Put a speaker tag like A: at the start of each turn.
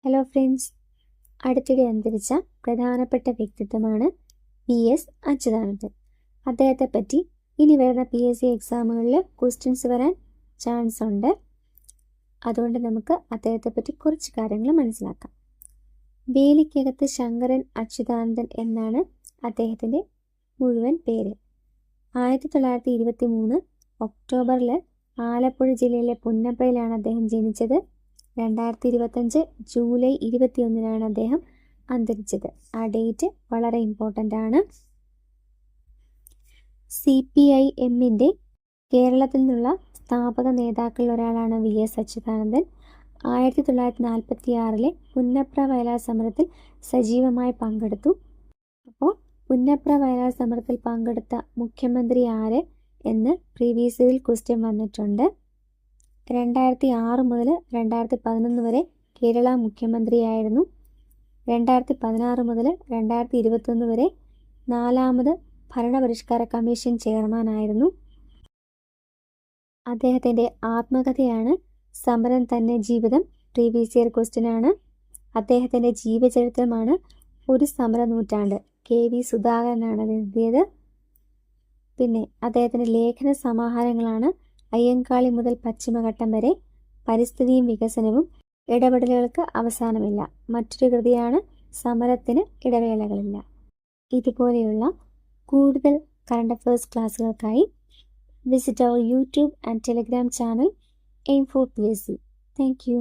A: Hello friends, അടുത്തിടെ അന്തരിച്ച പ്രധാനപ്പെട്ട വ്യക്തിത്വമാണ് PS അച്യുതാനന്ദൻ. അദ്ദേഹത്തെ പറ്റി ഇനി വരുന്ന PSC എക്സാമുകളിൽ ക്വസ്റ്റ്യൻസ് വരാൻ ചാൻസ് ഉണ്ട്. അതുകൊണ്ട് നമുക്ക് അദ്ദേഹത്തെ പറ്റി കുറച്ച് കാര്യങ്ങൾ മനസ്സിലാക്കാം. വേലിക്കകത്ത് ശങ്കരൻ അച്യുതാനന്ദൻ എന്നാണ് അദ്ദേഹത്തിൻ്റെ മുഴുവൻ പേര്. 1923 ഒക്ടോബറിൽ ആലപ്പുഴ ജില്ലയിലെ പുന്നപ്രയിലാണ് അദ്ദേഹം ജനിച്ചത്. 2025 ജൂലൈ 21 അദ്ദേഹം അന്തരിച്ചത്. ആ ഡേറ്റ് വളരെ ഇമ്പോർട്ടൻ്റ് ആണ്. CPIM-ൻ്റെ കേരളത്തിൽ നിന്നുള്ള സ്ഥാപക നേതാക്കളിൽ ഒരാളാണ് VS അച്യുതാനന്ദൻ. 1946 പുന്നപ്ര വയലാർ സമരത്തിൽ സജീവമായി പങ്കെടുത്തു. അപ്പോൾ പുന്നപ്ര വയലാർ സമരത്തിൽ പങ്കെടുത്ത മുഖ്യമന്ത്രി ആര് എന്ന് പ്രീവിയസ് ഇയറിൽ ക്വസ്റ്റ്യൻ വന്നിട്ടുണ്ട്. 2006 മുതൽ 2011 വരെ കേരള മുഖ്യമന്ത്രിയായിരുന്നു. 2016 മുതൽ 2021 വരെ 4ാമത് ഭരണപരിഷ്കാര കമ്മീഷൻ ചെയർമാനായിരുന്നു. അദ്ദേഹത്തിൻ്റെ ആത്മകഥയാണ് സമരം തന്നെ ജീവിതം. പ്രീവിയസ് ഇയർ ക്വസ്റ്റ്യൻ ആണ്. അദ്ദേഹത്തിൻ്റെ ജീവചരിത്രമാണ് ഒരു സമര നൂറ്റാണ്ട്. KV സുധാകരനാണ് അത് എഴുതിയത്. പിന്നെ അദ്ദേഹത്തിൻ്റെ ലേഖന സമാഹാരങ്ങളാണ് അയ്യങ്കാളി മുതൽ പശ്ചിമഘട്ടം വരെ, പരിസ്ഥിതിയും വികസനവും, ഇടപെടലുകൾക്ക് അവസാനമില്ല. മറ്റൊരു കൃതിയാണ് സമരത്തിന് ഇടവേളകളില്ല. ഇതുപോലെയുള്ള കൂടുതൽ കറണ്ട് അഫയേഴ്സ് ക്ലാസ്സുകൾക്കായി visit our YouTube and Telegram channel aim for PSC. Thank U.